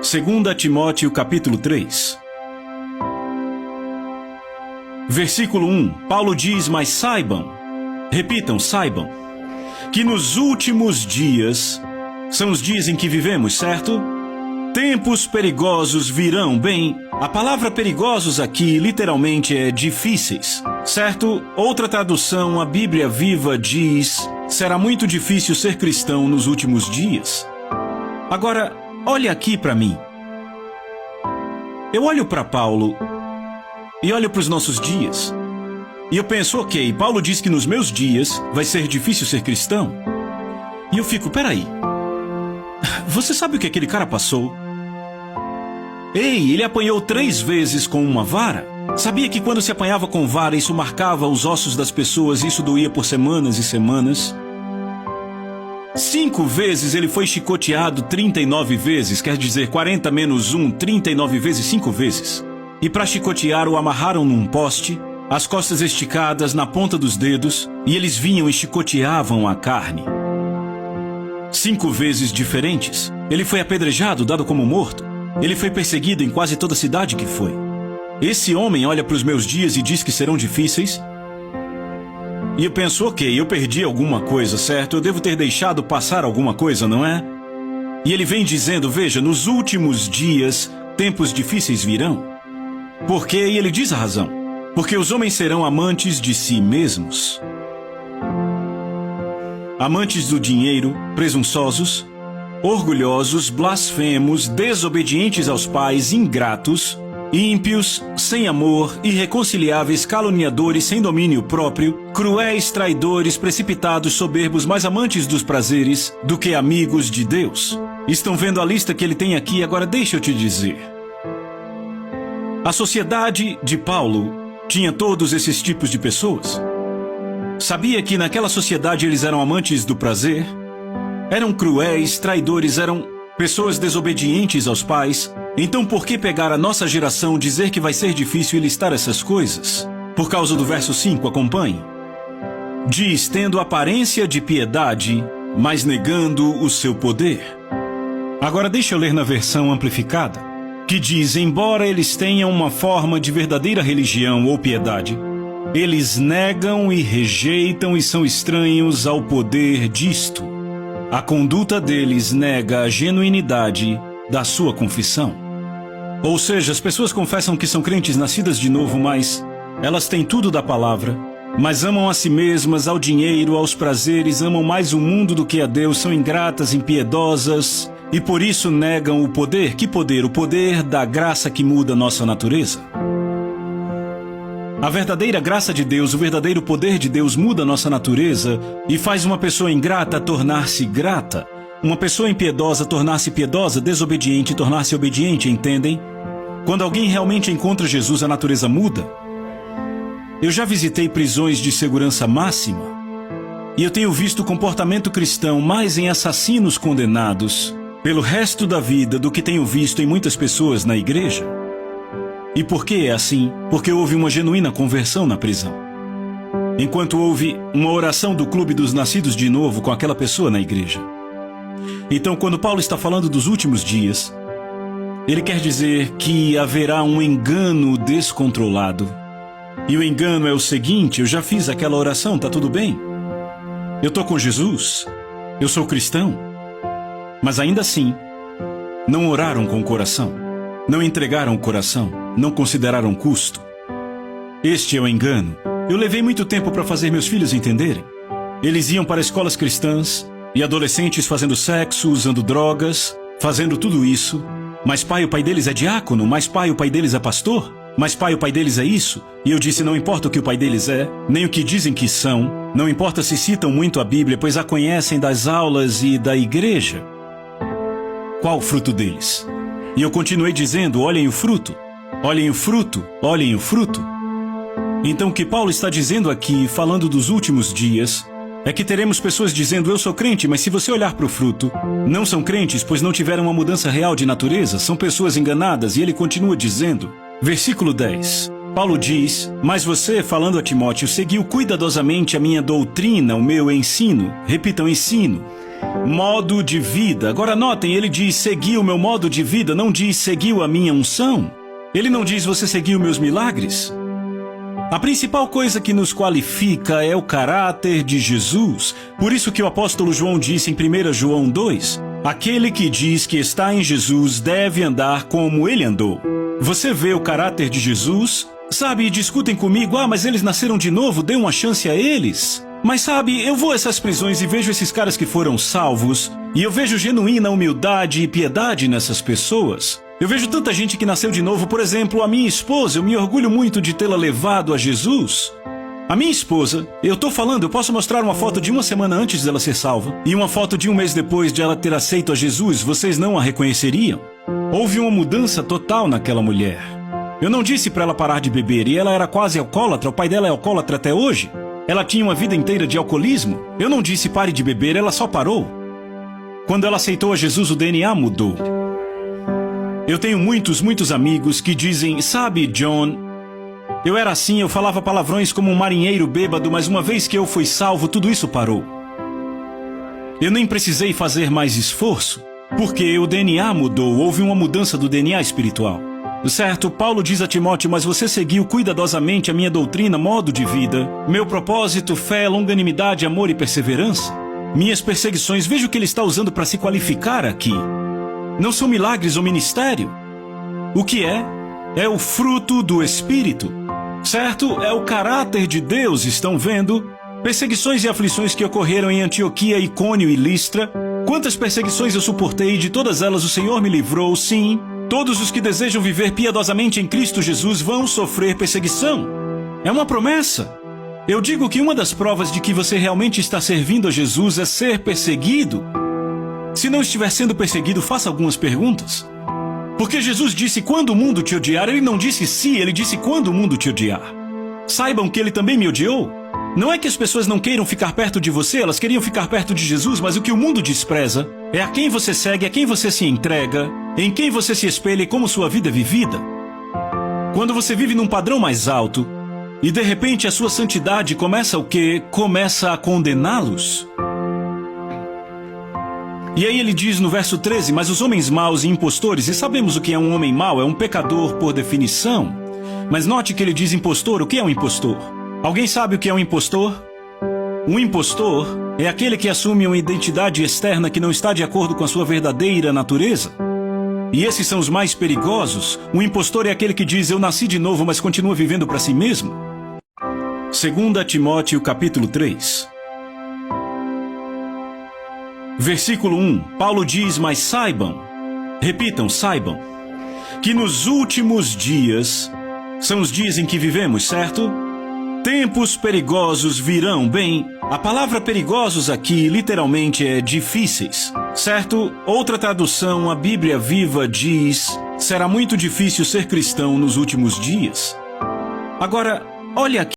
2 Timóteo capítulo 3. Versículo 1, Paulo diz, mas saibam, repitam, saibam, que nos últimos dias, são os dias em que vivemos, certo? Tempos perigosos virão. Bem, a palavra perigosos aqui literalmente é difíceis, certo? Outra tradução, a Bíblia Viva diz, será muito difícil ser cristão nos últimos dias. Agora, olha aqui para mim. Eu olho para Paulo e olho para os nossos dias. E eu penso, ok, Paulo diz que nos meus dias vai ser difícil ser cristão. E eu fico, peraí. Você sabe o que aquele cara passou? Ei, ele apanhou 3 vezes com uma vara? Sabia que quando se apanhava com vara, isso marcava os ossos das pessoas e isso doía por semanas e semanas? 5 vezes ele foi chicoteado 39 vezes, quer dizer 40 menos 1, 39 vezes 5 vezes. E para chicotear o amarraram num poste, as costas esticadas na ponta dos dedos, e eles vinham e chicoteavam a carne. 5 vezes diferentes. Ele foi apedrejado, dado como morto. Ele foi perseguido em quase toda a cidade que foi. Esse homem olha para os meus dias e diz que serão difíceis. E eu penso, ok, eu perdi alguma coisa, certo? Eu devo ter deixado passar alguma coisa, não é? E ele vem dizendo, veja, nos últimos dias, tempos difíceis virão. Por quê? E ele diz a razão. Porque os homens serão amantes de si mesmos. Amantes do dinheiro, presunçosos, orgulhosos, blasfemos, desobedientes aos pais, ingratos, ímpios, sem amor, irreconciliáveis, caluniadores, sem domínio próprio, cruéis, traidores, precipitados, soberbos, mais amantes dos prazeres do que amigos de Deus. Estão vendo a lista que ele tem aqui? Agora deixa eu te dizer. A sociedade de Paulo tinha todos esses tipos de pessoas. Sabia que naquela sociedade eles eram amantes do prazer? Eram cruéis, traidores, eram pessoas desobedientes aos pais. Então por que pegar a nossa geração, dizer que vai ser difícil e listar essas coisas? Por causa do verso 5, acompanhe. Diz, tendo aparência de piedade, mas negando o seu poder. Agora deixa eu ler na versão amplificada, que diz, embora eles tenham uma forma de verdadeira religião ou piedade, eles negam e rejeitam e são estranhos ao poder disto. A conduta deles nega a genuinidade da sua confissão. Ou seja, as pessoas confessam que são crentes nascidas de novo, mas elas têm tudo da palavra, mas amam a si mesmas, ao dinheiro, aos prazeres, amam mais o mundo do que a Deus, são ingratas, impiedosas e por isso negam o poder. Que poder? O poder da graça que muda nossa natureza. A verdadeira graça de Deus, o verdadeiro poder de Deus muda nossa natureza e faz uma pessoa ingrata tornar-se grata, uma pessoa impiedosa tornar-se piedosa, desobediente tornar-se obediente, entendem? Quando alguém realmente encontra Jesus, a natureza muda. Eu já visitei prisões de segurança máxima e eu tenho visto o comportamento cristão mais em assassinos condenados pelo resto da vida do que tenho visto em muitas pessoas na igreja. E por que é assim? Porque houve uma genuína conversão na prisão. Enquanto houve uma oração do clube dos nascidos de novo com aquela pessoa na igreja. Então, quando Paulo está falando dos últimos dias, ele quer dizer que haverá um engano descontrolado. E o engano é o seguinte, eu já fiz aquela oração, tá tudo bem? Eu estou com Jesus, eu sou cristão. Mas ainda assim, não oraram com o coração, não entregaram o coração, não consideraram custo. Este é o engano. Eu levei muito tempo para fazer meus filhos entenderem. Eles iam para escolas cristãs e adolescentes fazendo sexo, usando drogas, fazendo tudo isso. Mas pai, o pai deles é diácono, mas pai, o pai deles é pastor, mas pai, o pai deles é isso. E eu disse, não importa o que o pai deles é, nem o que dizem que são, não importa se citam muito a Bíblia, pois a conhecem das aulas e da igreja. Qual o fruto deles? E eu continuei dizendo, olhem o fruto, olhem o fruto, olhem o fruto. Então o que Paulo está dizendo aqui, falando dos últimos dias, é que teremos pessoas dizendo, eu sou crente, mas se você olhar para o fruto, não são crentes, pois não tiveram uma mudança real de natureza, são pessoas enganadas. E ele continua dizendo, versículo 10, Paulo diz, mas você, falando a Timóteo, seguiu cuidadosamente a minha doutrina, o meu ensino. Repitam, ensino. Modo de vida. Agora notem, ele diz seguiu o meu modo de vida, não diz seguiu a minha unção. Ele não diz você seguiu meus milagres. A principal coisa que nos qualifica é o caráter de Jesus. Por isso que o apóstolo João disse em 1 João 2, aquele que diz que está em Jesus deve andar como ele andou. Você vê o caráter de Jesus? Sabe, discutem comigo, mas eles nasceram de novo, dê uma chance a eles. Mas sabe, eu vou a essas prisões e vejo esses caras que foram salvos, e eu vejo genuína humildade e piedade nessas pessoas. Eu vejo tanta gente que nasceu de novo, por exemplo, a minha esposa, eu me orgulho muito de tê-la levado a Jesus. A minha esposa, eu posso mostrar uma foto de uma semana antes dela ser salva, e uma foto de um mês depois de ela ter aceito a Jesus, vocês não a reconheceriam? Houve uma mudança total naquela mulher. Eu não disse para ela parar de beber, e ela era quase alcoólatra, o pai dela é alcoólatra até hoje. Ela tinha uma vida inteira de alcoolismo. Eu não disse pare de beber, ela só parou. Quando ela aceitou a Jesus, o DNA mudou. Eu tenho muitos amigos que dizem, sabe, John, eu era assim, eu falava palavrões como um marinheiro bêbado, mas uma vez que eu fui salvo, tudo isso parou. Eu nem precisei fazer mais esforço, porque o DNA mudou, houve uma mudança do DNA espiritual. Certo, Paulo diz a Timóteo, mas você seguiu cuidadosamente a minha doutrina, modo de vida, meu propósito, fé, longanimidade, amor e perseverança. Minhas perseguições, veja o que ele está usando para se qualificar aqui. Não são milagres ou ministério. O que é? É o fruto do Espírito. Certo? É o caráter de Deus, estão vendo? Perseguições e aflições que ocorreram em Antioquia, Icônio e Listra. Quantas perseguições eu suportei e de todas elas o Senhor me livrou, sim. Todos os que desejam viver piedosamente em Cristo Jesus vão sofrer perseguição. É uma promessa. Eu digo que uma das provas de que você realmente está servindo a Jesus é ser perseguido. Se não estiver sendo perseguido, faça algumas perguntas. Porque Jesus disse quando o mundo te odiar, ele não disse se, ele disse quando o mundo te odiar. Saibam que ele também me odiou. Não é que as pessoas não queiram ficar perto de você, elas queriam ficar perto de Jesus, mas o que o mundo despreza é a quem você segue, a quem você se entrega, em quem você se espelha e como sua vida é vivida. Quando você vive num padrão mais alto, e de repente a sua santidade começa o quê? Começa a condená-los. E aí ele diz no verso 13, mas os homens maus e impostores, e sabemos o que é um homem mau, é um pecador por definição. Mas note que ele diz impostor, o que é um impostor? Alguém sabe o que é um impostor? Um impostor é aquele que assume uma identidade externa que não está de acordo com a sua verdadeira natureza. E esses são os mais perigosos. Um impostor é aquele que diz, eu nasci de novo, mas continua vivendo para si mesmo. 2 Timóteo capítulo 3. Versículo 1, Paulo diz, mas saibam, repitam, saibam, que nos últimos dias, são os dias em que vivemos, certo? Tempos perigosos virão. Bem, a palavra perigosos aqui literalmente é difíceis, certo? Outra tradução, a Bíblia Viva diz, será muito difícil ser cristão nos últimos dias. Agora, olha aqui.